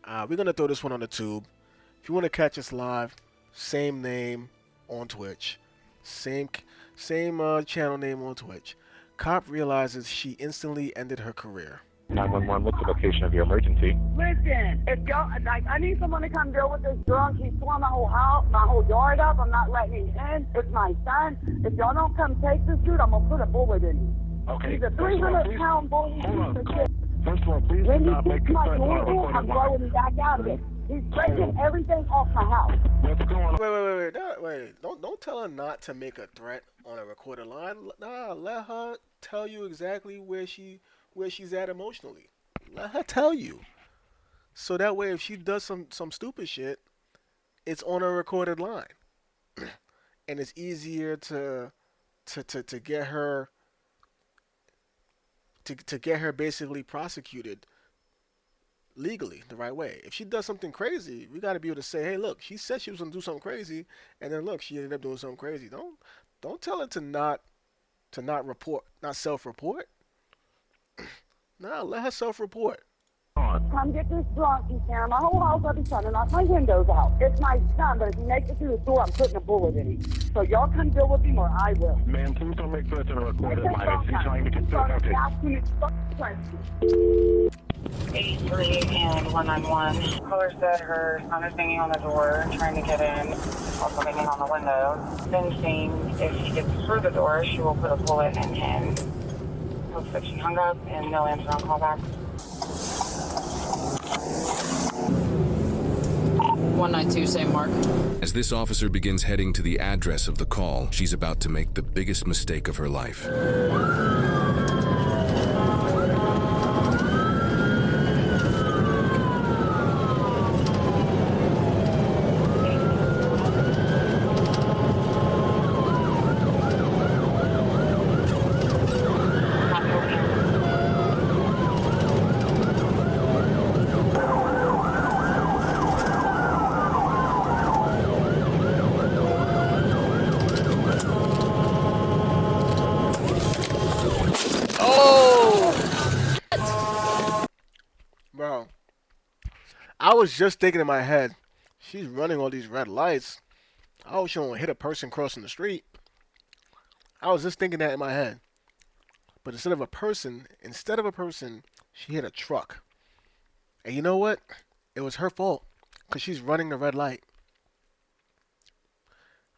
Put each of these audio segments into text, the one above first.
We're gonna throw this one on the tube. If you want to catch us live, same name on Twitch, same channel name on Twitch. Cop realizes she instantly ended her career. 911, what's the location of your emergency? Listen, if y'all, like, I need someone to come deal with this drunk. He's torn my whole house, my whole yard up. I'm not letting him in. It's my son. If y'all don't come take this dude, I'm gonna put a bullet in him. Okay. He's a 300-pound bully. Hold on. First of all, please do When he not make kicks a my threat on a door, recorded I'm line. blowing him back out of it. He's breaking everything off my house. What's going on? Wait. Don't tell her not to make a threat on a recorded line. Nah, let her tell you exactly where she's at emotionally. Let her tell you. So that way, if she does some stupid shit, it's on a recorded line, and it's easier to get her to get her basically prosecuted legally the right way. If she does something crazy, we got to be able to say, hey, look, she said she was gonna do something crazy, and then look, she ended up doing something crazy. Don't tell her to not report, not self-report. Nah, let her self-report. Come get this drunk. He's tearing my whole house up. He's trying to knock my windows out. It's my son, but if he makes it through the door, I'm putting a bullet in him. So y'all come deal with him or I will. Ma'am, please don't make threats on a recorded line. Is he trying to He's conceal trying to something? ask me to question. 83 and 191. Caller said her son is banging on the door, trying to get in, also banging on the window. Then saying if he gets through the door, she will put a bullet in him. Looks like she hung up and no answer on callback. 192, same mark. As this officer begins heading to the address of the call, she's about to make the biggest mistake of her life. Bro, I was just thinking in my head, she's running all these red lights. I hope she don't hit a person crossing the street. I was just thinking that in my head. But instead of a person, she hit a truck. And you know what? It was her fault because she's running the red light.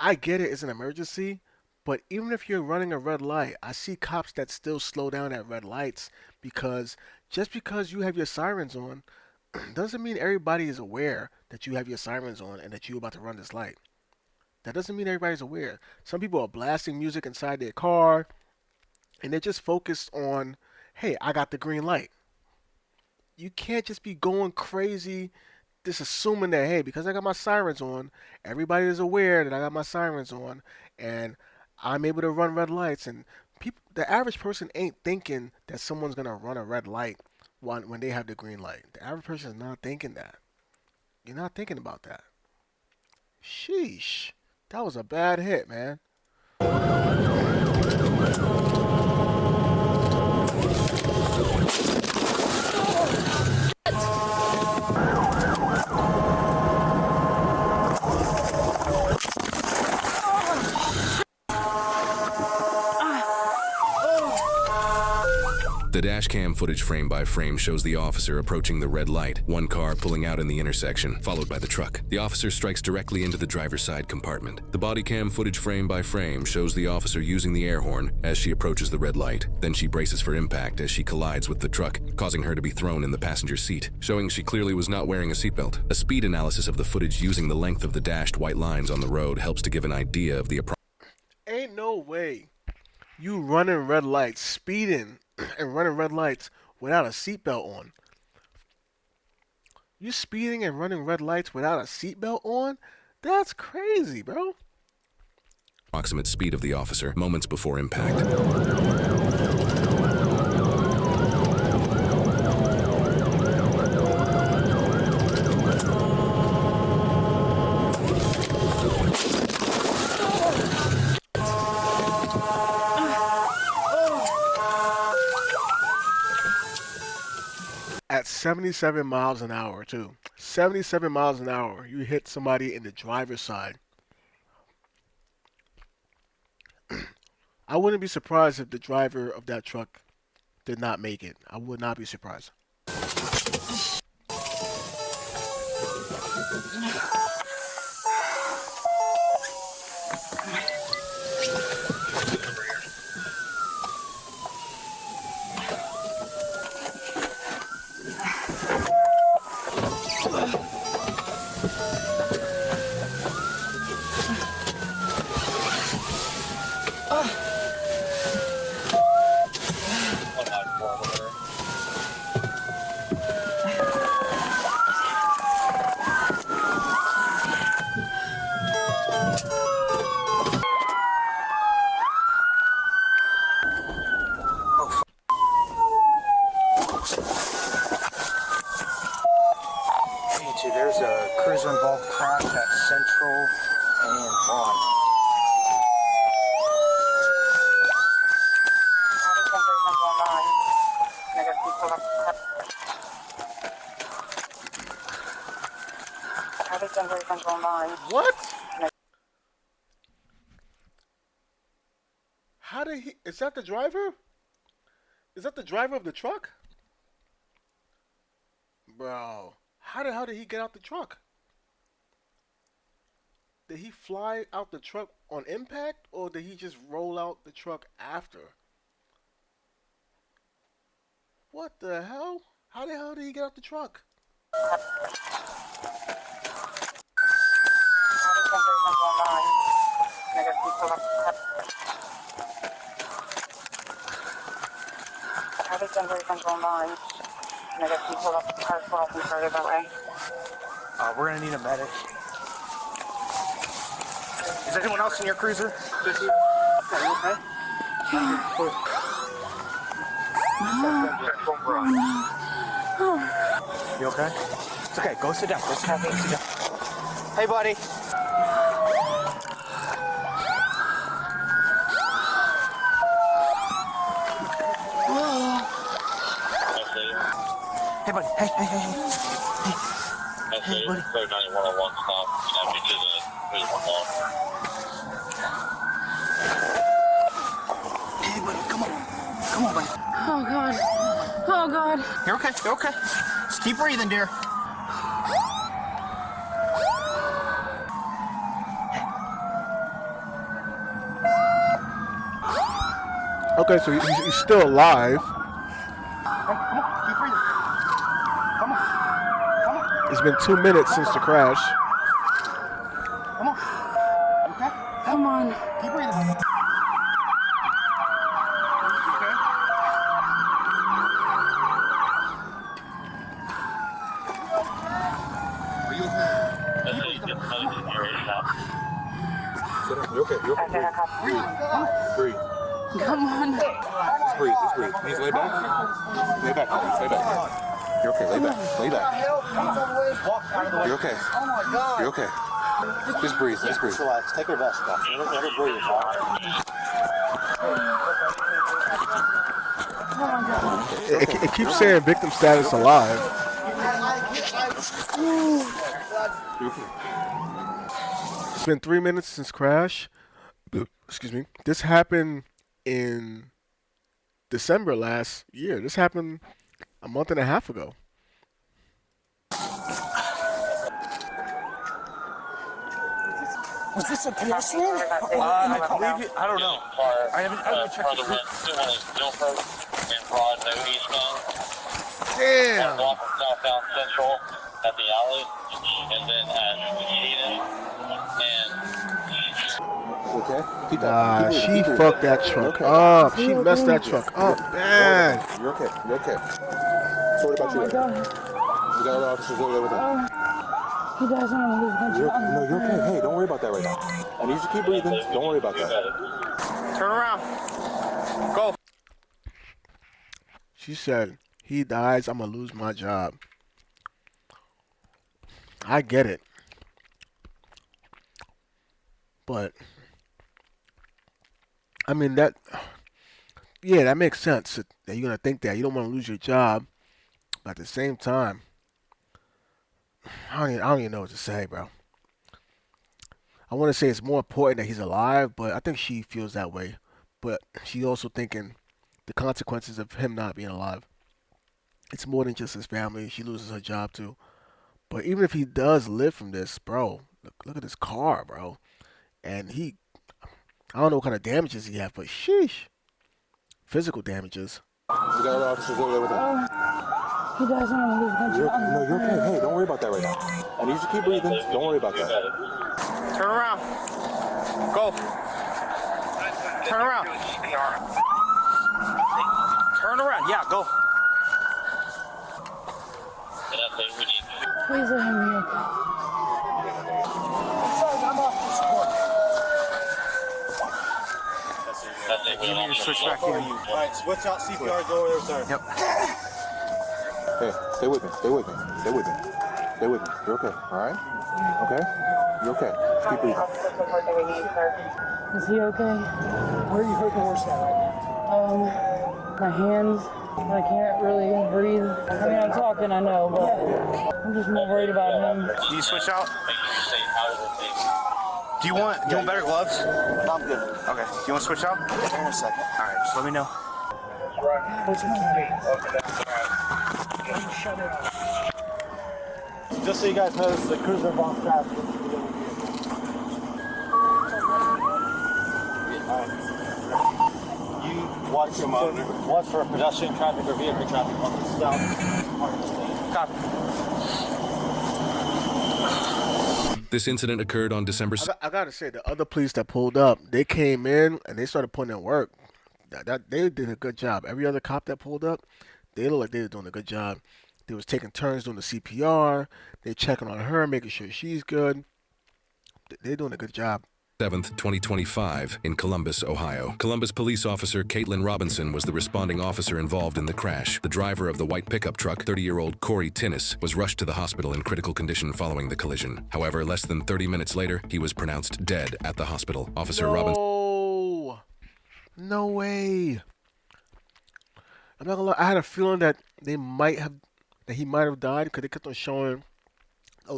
I get it, it's an emergency, but even if you're running a red light, I see cops that still slow down at red lights because just because you have your sirens on doesn't mean everybody is aware that you have your sirens on and that you're about to run this light. That doesn't mean everybody's aware. Some people are blasting music inside their car and they're just focused on, hey, I got the green light. You can't just be going crazy just assuming that, hey, because I got my sirens on, everybody is aware that I got my sirens on and I'm able to run red lights. And people, the average person ain't thinking that someone's going to run a red light when they have the green light. The average person is not thinking that. You're not thinking about that. Sheesh. That was a bad hit, man. The dashcam footage frame by frame shows the officer approaching the red light, one car pulling out in the intersection, followed by the truck. The officer strikes directly into the driver's side compartment. The body cam footage frame by frame shows the officer using the air horn as she approaches the red light. Then she braces for impact as she collides with the truck, causing her to be thrown in the passenger seat, showing she clearly was not wearing a seatbelt. A speed analysis of the footage using the length of the dashed white lines on the road helps to give an idea of the Ain't no way you running red lights, speeding and running red lights without a seatbelt on. You speeding and running red lights without a seatbelt on? That's crazy, bro. approximate speed of the officer moments before impact. 77 miles an hour too. 77 miles an hour. You hit somebody in the driver's side. I wouldn't be surprised if the driver of that truck did not make it. I would not be surprised. There's a cruiser involved crash at Central and Vaughn. What? How did he? Is that the driver? Is that the driver of the truck? Bro, how the hell did he get out the truck? Did he fly out the truck on impact, or did he just roll out the truck after? What the hell? How the hell did he get out the truck? We're gonna need a medic. Is anyone else in your cruiser? Just you? Okay, you okay? You okay? It's okay. Go sit down. Go sit down. Sit down. Hey, buddy. Hey, buddy. Hey, hey, hey, hey. Hey, buddy. 9101 stop. There's one more. Hey, buddy. Come on. Come on, buddy. Oh, God. Oh, God. You're okay. You're okay. Just keep breathing, dear. Okay, so he's still alive. Hey, come on. Keep breathing. Come on. Come on. It's been 2 minutes since the crash. Come on. You okay? Come on. Keep breathing. You okay? Are you okay? You okay? You okay? Breathe. Come on. Just breathe. Just breathe. Knees lay back. Lay back. Lay back. You're okay. Lay back. Lay back. You're okay. Oh my God. You're okay. Just breathe. Just breathe. Relax. Take your vest off. Never breathe. It keeps saying victim status alive. You're okay. It's been 3 minutes since crash. Excuse me. This happened in December last year. This happened a month and a half ago. Was this a pedestrian? I believe it. I don't know. I haven't checked the route. And Broad, no eastbound. Damn. Off of southbound Central at the alley, and then at Cheatham, Okay? Nah, she fucked that truck up. She messed that truck up, man. You're okay. You're okay. Sorry about you. We got other officers over there with him. He doesn't want to lose You're, no, you're okay. Hey, don't worry about that right now. I need you to keep breathing. Don't worry about that. Turn around. Go. She said, he dies, I'm gonna lose my job. I get it. But, I mean, that makes sense that you're gonna think that. You don't want to lose your job. But at the same time, I don't even know what to say, bro. I want to say it's more important that he's alive, but I think she feels that way. But she's also thinking the consequences of him not being alive. It's more than just his family. She loses her job too. But even if he does live from this, bro, look at his car, bro. And I don't know what kind of damages he have, but sheesh, physical damages. We got other officers over there with him. He doesn't know he's You're, gonna no, you're okay. Hey, don't worry about that right now. I need you to keep breathing. Don't worry about that. Turn around. Go. Turn around. Turn around. Yeah, go. Please let him be okay. You need to switch back in. All right, switch out CPR, go over there, sir. Yep. Hey, stay with me. Stay with me. Stay with me. Stay with me. You're okay. All right? Okay? You're okay. Just keep breathing. Is he okay? Where are you hurting worse at right now? My hands. I can't really breathe. I mean, I'm talking, I know, but I'm just more worried about him. Can you switch out? Do you want better gloves? I'm good. Okay. Do you want to switch out? In a second. All right. Just let me know. What's your Just so you guys know, this is a cruiser bomb crash. You watch for pedestrian traffic or vehicle traffic on the south part of the state. Copy. This incident occurred on December I gotta say, the other police that pulled up, they came in and they started putting in work. They did a good job. Every other cop that pulled up, they looked like they were doing a good job. They was taking turns doing the CPR. They checking on her, making sure she's good. They're doing a good job. 7th, 2025, in Columbus, Ohio. Columbus police officer Caitlin Robinson was the responding officer involved in the crash. The driver of the white pickup truck, 30-year-old Corey Tinnis, was rushed to the hospital in critical condition following the collision. However, less than 30 minutes later, he was pronounced dead at the hospital. Officer Robinson. No way. I'm not gonna lie. I had a feeling that he might have died because they kept on showing,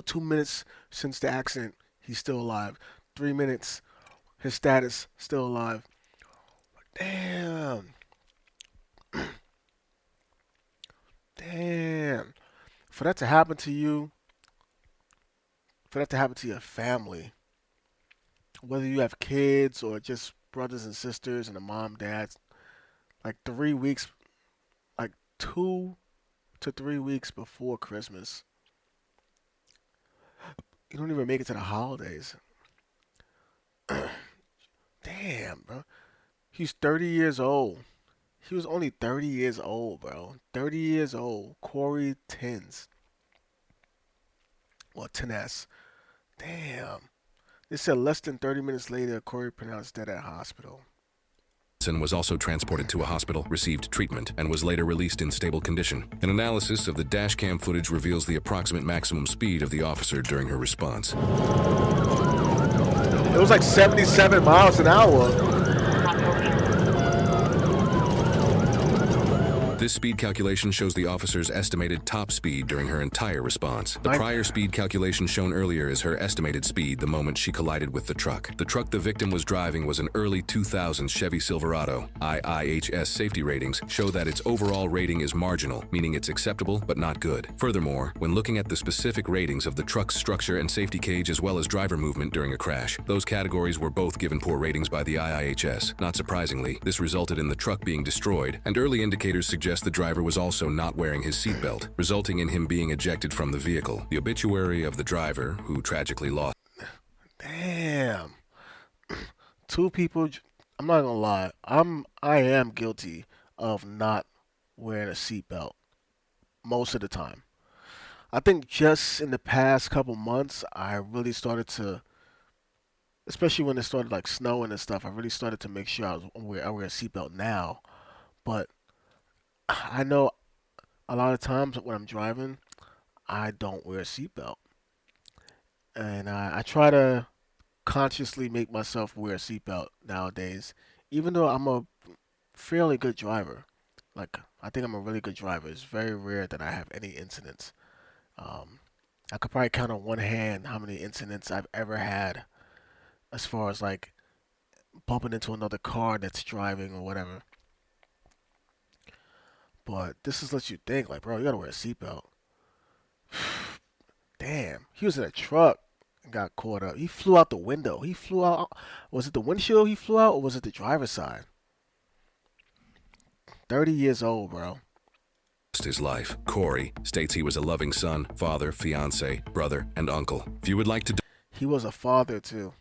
2 minutes since the accident, he's still alive. 3 minutes, his status still alive. Damn. Damn. For that to happen to you, for that to happen to your family, whether you have kids or just brothers and sisters and a mom, dad, like 3 weeks, like 2 to 3 weeks before Christmas. You don't even make it to the holidays. Damn, bro. He's 30 years old. He was only 30 years old, bro. 30 years old. Corey Tins. Well, Tines. Damn. They said less than 30 minutes later, Corey pronounced dead at hospital. Was also transported to a hospital, received treatment, and was later released in stable condition. An analysis of the dashcam footage reveals the approximate maximum speed of the officer during her response. It was like 77 miles an hour. This speed calculation shows the officer's estimated top speed during her entire response. The prior speed calculation shown earlier is her estimated speed the moment she collided with the truck. The truck the victim was driving was an early 2000s Chevy Silverado. IIHS safety ratings show that its overall rating is marginal, meaning it's acceptable but not good. Furthermore, when looking at the specific ratings of the truck's structure and safety cage as well as driver movement during a crash, those categories were both given poor ratings by the IIHS. Not surprisingly, this resulted in the truck being destroyed, and early indicators suggest the driver was also not wearing his seatbelt, resulting in him being ejected from the vehicle. The obituary of the driver, who tragically lost. Damn. Two people. I'm not gonna lie. I am guilty of not wearing a seatbelt most of the time. I think just in the past couple months, I really started to, especially when it started like snowing and stuff. I really started to make sure I wear a seatbelt now. But I know a lot of times when I'm driving, I don't wear a seatbelt, and I try to consciously make myself wear a seatbelt nowadays, even though I'm a fairly good driver. Like, I think I'm a really good driver. It's very rare that I have any incidents. I could probably count on one hand how many incidents I've ever had as far as like bumping into another car that's driving or whatever. But this is let you think, like, bro, you gotta wear a seatbelt. Damn, he was in a truck and got caught up. He flew out the window. He flew out. Was it the windshield he flew out, or was it the driver's side? 30 years old, bro. His life. Corey states he was a loving son, father, fiance, brother, and uncle. If you would like to He was a father too.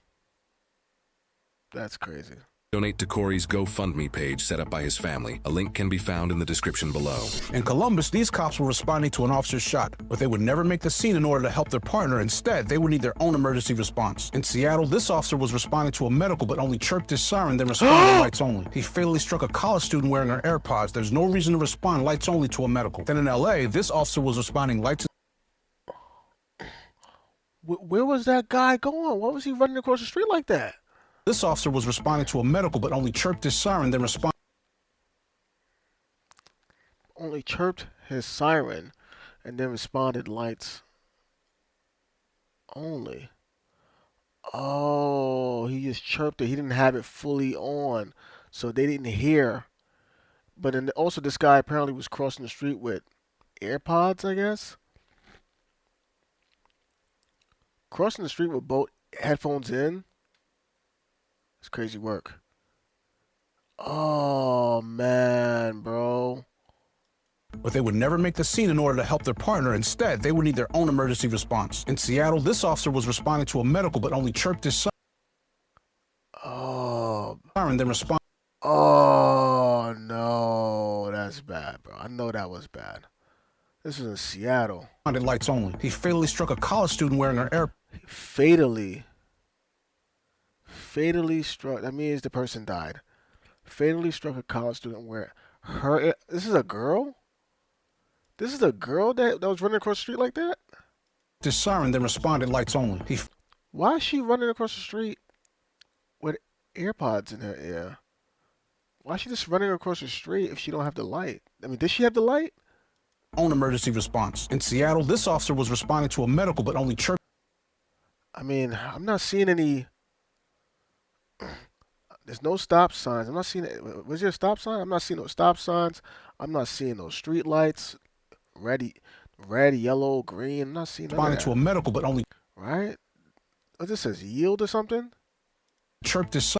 That's crazy. donate to Corey's GoFundMe page set up by his family, a link can be found in the description below. In Columbus, these cops were responding to an officer's shot, but they would never make the scene in order to help their partner. Instead, they would need their own emergency response. In Seattle, this officer was responding to a medical but only chirped his siren, then responded lights only. He fatally struck a college student wearing her AirPods. There's no reason to respond lights only to a medical. Then in LA, this officer was responding lights. Where was that guy going? Why was he running across the street like that? This officer was responding to a medical but only chirped his siren, then responded. Only chirped his siren and then responded lights only. Oh, he just chirped it. He didn't have it fully on, so they didn't hear. But then also this guy apparently was crossing the street with AirPods, I guess. Crossing the street with both headphones in. It's crazy work. Oh, man, bro. But they would never make the scene in order to help their partner. Instead, they would need their own emergency response. In Seattle, this officer was responding to a medical but only chirped his siren, then responded. Oh, no. That's bad, bro. I know that was bad. This is in Seattle. Lights only. He fatally struck a college student wearing her AirPods. Fatally struck. That means the person died. Fatally struck a college student wearing her. This is a girl? This is a girl that was running across the street like that? His siren, then responded lights only. Why is she running across the street with AirPods in her ear? Why is she just running across the street if she don't have the light? I mean, did she have the light? Own emergency response. In Seattle, this officer was responding to a medical but only chirped. I mean, I'm not seeing any. There's no stop signs. I'm not seeing it. Was there a stop sign? I'm not seeing no stop signs. I'm not seeing no street lights. Red, yellow, green. I'm not seeing none of Responding that. to a medical but only. Right? Oh, this says yield or something? Chirped his.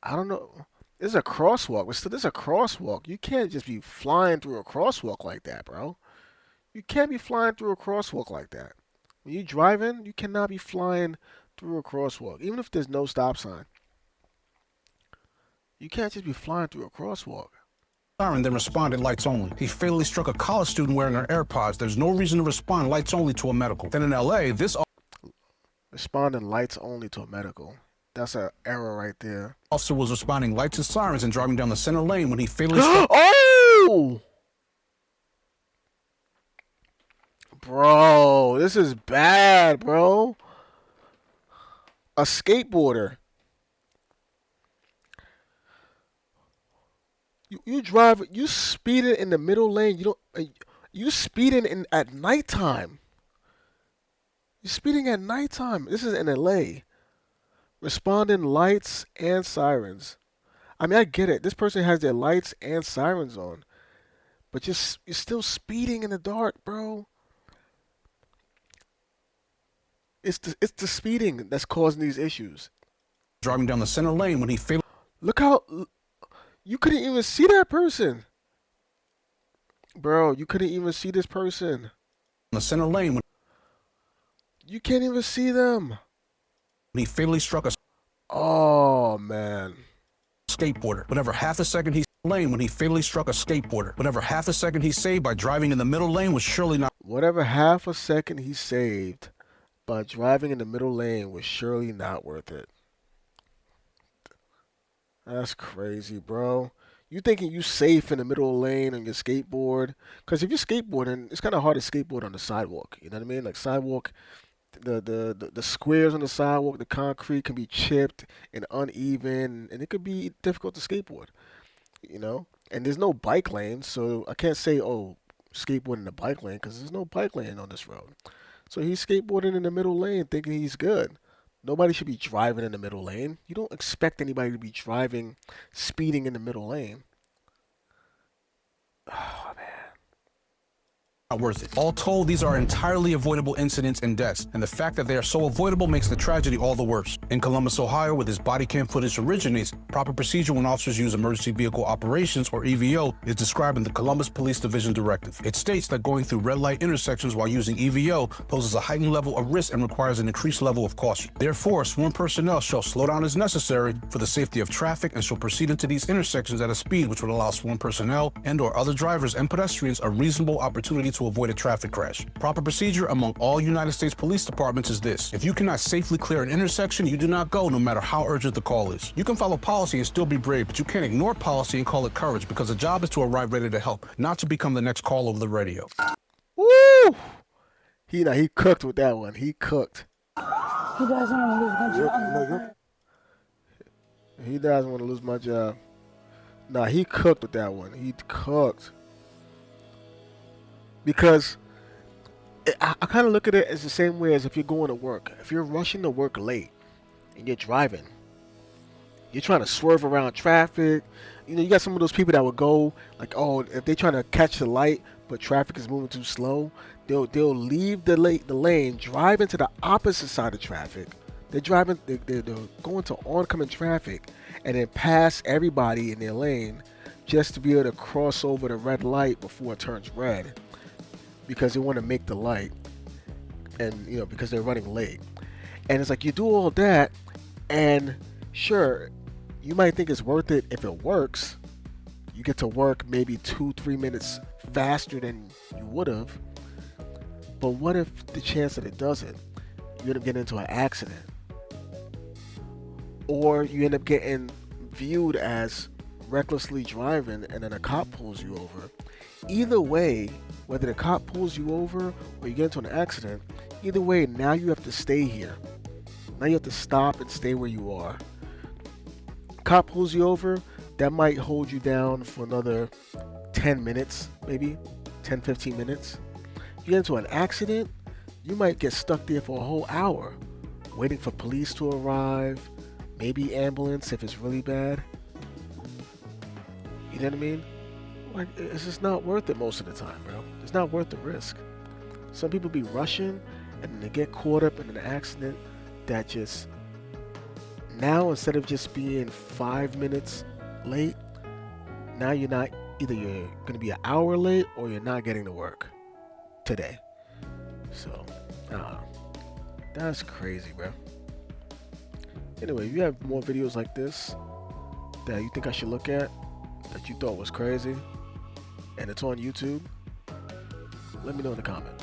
I don't know. This is a crosswalk. This is a crosswalk. You can't just be flying through a crosswalk like that, bro. You can't be flying through a crosswalk like that. When you're driving, you cannot be flying through a crosswalk, even if there's no stop sign. You can't just be flying through a crosswalk. Siren, then responded lights only. He fatally struck a college student wearing her AirPods. There's no reason to respond lights only to a medical. Then in LA, this responding lights only to a medical. That's an error right there. Officer was responding lights and sirens and driving down the center lane when he fatally struck. Oh! Bro, this is bad, bro. A skateboarder. You speeding in the middle lane. You speeding at nighttime. You're speeding at nighttime. This is in LA. Responding lights and sirens. I mean, I get it. This person has their lights and sirens on, but you're still speeding in the dark, bro. It's the speeding that's causing these issues. Driving down the center lane when he fatally. Look how you couldn't even see that person, bro. You couldn't even see this person. The center lane when you can't even see them. He fatally struck a. Oh man. Skateboarder. Whatever half a second he lane when he fatally struck a skateboarder. Whatever half a second he saved by driving in the middle lane was surely not. Whatever half a second he saved by driving in the middle lane was surely not worth it. That's crazy, bro. You thinking you safe in the middle lane on your skateboard? Because if you're skateboarding, it's kind of hard to skateboard on the sidewalk. You know what I mean? Like sidewalk, the squares on the sidewalk, the concrete can be chipped and uneven, and it could be difficult to skateboard. You know, And there's no bike lane, so I can't say, oh, skateboarding in the bike lane, because there's no bike lane on this road. So he's skateboarding in the middle lane thinking he's good. Nobody should be driving in the middle lane. You don't expect anybody to be driving, speeding in the middle lane. Oh, man. Not worth it. All told, these are entirely avoidable incidents and deaths, and the fact that they are so avoidable makes the tragedy all the worse. In Columbus, Ohio, where this body cam footage originates, proper procedure when officers use emergency vehicle operations, or EVO, is described in the Columbus Police Division Directive. It states that going through red light intersections while using EVO poses a heightened level of risk and requires an increased level of caution. Therefore, sworn personnel shall slow down as necessary for the safety of traffic and shall proceed into these intersections at a speed which would allow sworn personnel and/or other drivers and pedestrians a reasonable opportunity to avoid a traffic crash. Proper procedure among all United States police departments is this: if you cannot safely clear an intersection, you do not go, no matter how urgent the call is. You can follow policy and still be brave, but you can't ignore policy and call it courage, because the job is to arrive ready to help, not to become the next call over the radio. Woo! He cooked with that one. He cooked. He doesn't want to lose my job. He doesn't want to lose my job. Nah, he cooked with that one. He cooked. Because I kind of look at it as the same way as if you're going to work. If you're rushing to work late and you're driving, you're trying to swerve around traffic. You know, you got some of those people that will go like, oh, if they're trying to catch the light but traffic is moving too slow, they'll leave the lane, drive into the opposite side of traffic. They're driving, they're going to oncoming traffic, and then pass everybody in their lane just to be able to cross over the red light before it turns red, because they want to make the light, and you know, because they're running late. And it's like, you do all that, and sure, you might think it's worth it if it works. You get to work maybe 2-3 minutes faster than you would have. But what if the chance that it doesn't, you end up getting into an accident, or you end up getting viewed as recklessly driving and then a cop pulls you over? Either way, whether the cop pulls you over or you get into an accident, either way, now you have to stay here. Now you have to stop and stay where you are. Cop pulls you over, that might hold you down for another 10 minutes, maybe 10-15 minutes. You get into an accident, you might get stuck there for a whole hour waiting for police to arrive, maybe ambulance if it's really bad. You know what I mean? Like, it's just not worth it most of the time, bro. It's not worth the risk. Some people be rushing and then they get caught up in an accident that just, now instead of just being 5 minutes late, now you're not, either you're going to be an hour late or you're not getting to work today. So, that's crazy, bro. Anyway, if you have more videos like this that you think I should look at, that you thought was crazy, and it's on YouTube, let me know in the comments.